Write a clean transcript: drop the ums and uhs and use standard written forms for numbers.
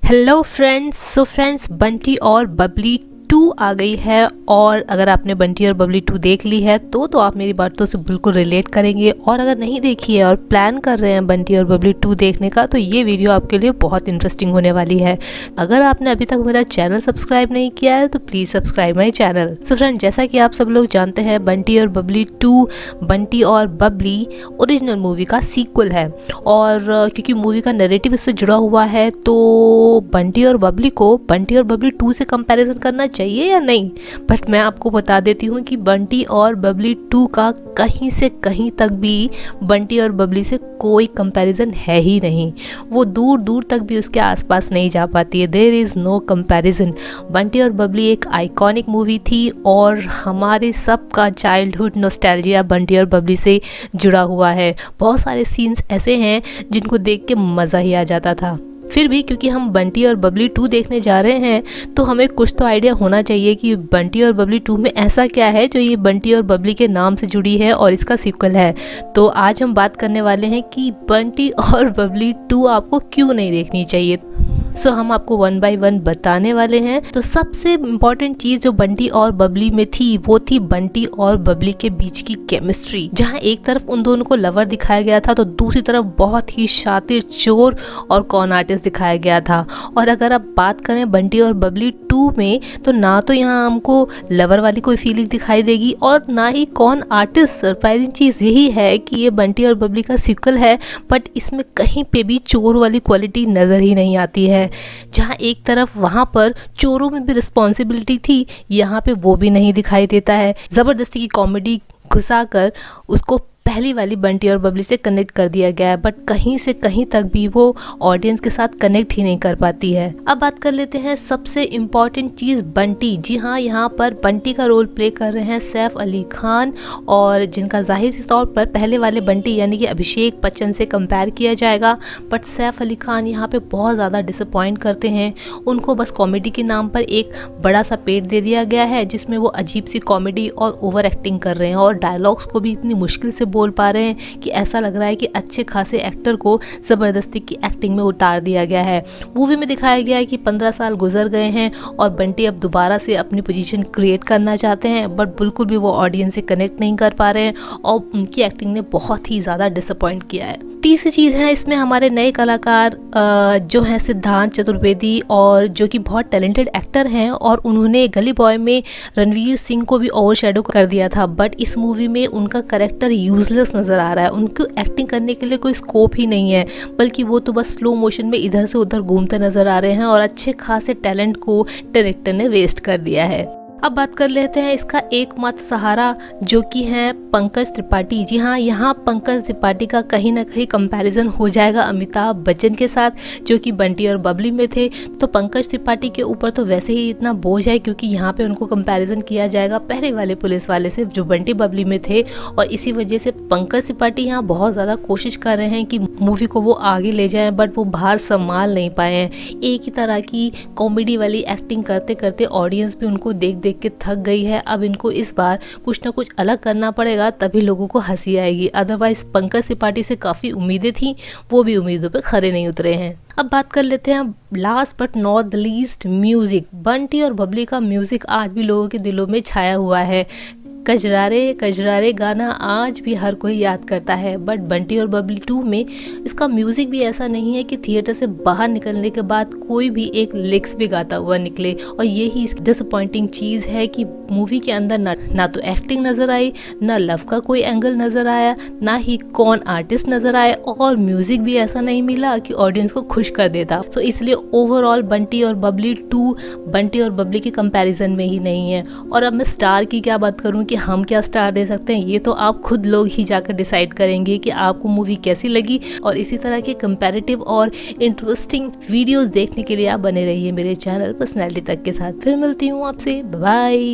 Hello friends. Friends, Bunty और बबली 2 आ गई है। और अगर आपने बंटी और बबली 2 देख ली है तो आप मेरी बातों से बिल्कुल रिलेट करेंगे। और अगर नहीं देखी है और प्लान कर रहे हैं बंटी और बबली 2 देखने का, तो ये वीडियो आपके लिए बहुत इंटरेस्टिंग होने वाली है। अगर आपने अभी तक मेरा चैनल सब्सक्राइब नहीं किया है तो please subscribe my channel. Friend, जैसा कि आप सब लोग जानते हैं, बंटी और बबली 2 बंटी और बबली ओरिजिनल मूवी का सीक्वल है। और क्योंकि मूवी का नैरेटिव इससे जुड़ा हुआ है, तो बंटी और बबली को बंटी और बबली 2 से कंपैरिजन करना चाहिए या नहीं। बट मैं आपको बता देती हूँ कि बंटी और बबली 2 का कहीं से कहीं तक भी बंटी और बबली से कोई कंपैरिजन है ही नहीं। वो दूर दूर तक भी उसके आसपास नहीं जा पाती है। There is no comparison. Bunty और बबली एक आइकॉनिक मूवी थी और हमारे सबका चाइल्डहुड नॉस्टैल्जिया बंटी और बबली से जुड़ा हुआ है। बहुत सारे सीन्स ऐसे हैं जिनको देख के मज़ा ही आ जाता था। फिर भी क्योंकि हम बंटी और बबली 2 देखने जा रहे हैं, तो हमें कुछ तो आइडिया होना चाहिए कि बंटी और बबली 2 में ऐसा क्या है जो ये बंटी और बबली के नाम से जुड़ी है और इसका सीक्वल है। तो आज हम बात करने वाले हैं कि बंटी और बबली 2 आपको क्यों नहीं देखनी चाहिए। हम आपको 1 बाय 1 बताने वाले हैं। तो सबसे इम्पॉर्टेंट चीज़ जो बंटी और बबली में थी, वो थी बंटी और बबली के बीच की केमिस्ट्री। जहाँ एक तरफ उन दोनों को लवर दिखाया गया था, तो दूसरी तरफ बहुत ही शातिर, चोर और कॉन आर्टिस्ट दिखाया गया था। और अगर आप बात करें बंटी और बबली 2 में, तो ना तो यहाँ हमको लवर वाली कोई फीलिंग दिखाई देगी और ना ही कॉन आर्टिस्ट। सरप्राइजिंग चीज़ यही है कि ये बंटी और बबली का सीक्वल है, बट इसमें कहीं पे भी चोर वाली क्वालिटी नज़र ही नहीं आती है। जहाँ एक तरफ वहाँ पर चोरों में भी रिस्पॉन्सिबिलिटी थी, यहाँ पे वो भी नहीं दिखाई देता है। ज़बरदस्ती की कॉमेडी घुसाकर उसको पहली वाली बंटी और बबली से कनेक्ट कर दिया गया है, बट कहीं से कहीं तक भी वो ऑडियंस के साथ कनेक्ट ही नहीं कर पाती है। अब बात कर लेते हैं सबसे इम्पॉर्टेंट चीज़, बंटी। जी हाँ, यहाँ पर बंटी का रोल प्ले कर रहे हैं सैफ अली खान, और जिनका जाहिर तौर पर पहले वाले बंटी यानी कि अभिषेक बच्चन से कंपेयर किया जाएगा। बट सैफ अली खान यहाँ पे बहुत ज़्यादा डिसअपॉइंट करते हैं। उनको बस कॉमेडी के नाम पर एक बड़ा सा पेट दे दिया गया है, जिसमें वो अजीब सी कॉमेडी और ओवर एक्टिंग कर रहे हैं और डायलॉग्स को भी इतनी मुश्किल से बोल पा रहे हैं कि ऐसा लग रहा है कि अच्छे खासे एक्टर को ज़बरदस्ती की एक्टिंग में उतार दिया गया है। मूवी में दिखाया गया है कि 15 साल गुजर गए हैं और बंटी अब दोबारा से अपनी पोजीशन क्रिएट करना चाहते हैं, बट बिल्कुल भी वो ऑडियंस से कनेक्ट नहीं कर पा रहे हैं और उनकी एक्टिंग ने बहुत ही ज़्यादा डिसअपॉइंट किया है। तीसरी चीज़ है, इसमें हमारे नए कलाकार जो हैं सिद्धांत चतुर्वेदी, और जो कि बहुत टैलेंटेड एक्टर हैं, और उन्होंने गली बॉय में रणवीर सिंह को भी ओवरशैडो कर दिया था। बट इस मूवी में उनका कैरेक्टर यूजलेस नज़र आ रहा है। उनको एक्टिंग करने के लिए कोई स्कोप ही नहीं है, बल्कि वो तो बस स्लो मोशन में इधर से उधर घूमते नज़र आ रहे हैं और अच्छे खासे टैलेंट को डायरेक्टर ने वेस्ट कर दिया है। अब बात कर लेते हैं इसका एकमात्र सहारा, जो कि है पंकज त्रिपाठी। जी हाँ, यहाँ पंकज त्रिपाठी का कहीं ना कहीं कंपैरिजन हो जाएगा अमिताभ बच्चन के साथ, जो कि बंटी और बबली में थे। तो पंकज त्रिपाठी के ऊपर तो वैसे ही इतना बोझ है, क्योंकि यहाँ पे उनको कंपैरिजन किया जाएगा पहले वाले पुलिस वाले से जो बंटी बबली में थे। और इसी वजह से पंकज त्रिपाठी यहाँ बहुत ज़्यादा कोशिश कर रहे हैं कि मूवी को वो आगे ले जाएँ, बट वो बाहर संभाल नहीं पाए हैं। एक ही तरह की कॉमेडी वाली एक्टिंग करते करते ऑडियंस भी उनको देख के थक गई है। अब इनको इस बार कुछ ना कुछ अलग करना पड़ेगा, तभी लोगों को हंसी आएगी। अदरवाइज पंकज त्रिपाठी से काफ़ी उम्मीदें थी, वो भी उम्मीदों पे खरे नहीं उतरे हैं। अब बात कर लेते हैं last but not the least, music. Bunty और बबली का म्यूज़िक आज भी लोगों के दिलों में छाया हुआ है। कजरारे कजरारे गाना आज भी हर कोई याद करता है। बट बंटी और बबली 2 में इसका म्यूज़िक भी ऐसा नहीं है कि थिएटर से बाहर निकलने के बाद कोई भी एक लिरिक्स भी गाता हुआ निकले। और यही इसकी डिसअपॉइंटिंग चीज़ है कि मूवी के अंदर ना तो एक्टिंग नज़र आई, ना लव का कोई एंगल नज़र आया, ना ही कौन आर्टिस्ट नज़र आए, और म्यूज़िक भी ऐसा नहीं मिला कि ऑडियंस को खुश कर देता। तो इसलिए ओवरऑल बंटी और बबली 2 बंटी और बबली के कंपैरिजन में ही नहीं है। और अब मैं स्टार की क्या बात करूँ कि हम क्या स्टार दे सकते हैं, ये तो आप खुद लोग ही जाकर डिसाइड करेंगे कि आपको मूवी कैसी लगी। और इसी तरह के कंपैरेटिव और इंटरेस्टिंग वीडियोस देखने के लिए आप बने रहिए मेरे चैनल पर्सनैलिटी तक के साथ। फिर मिलती हूँ आपसे, बाय बाय।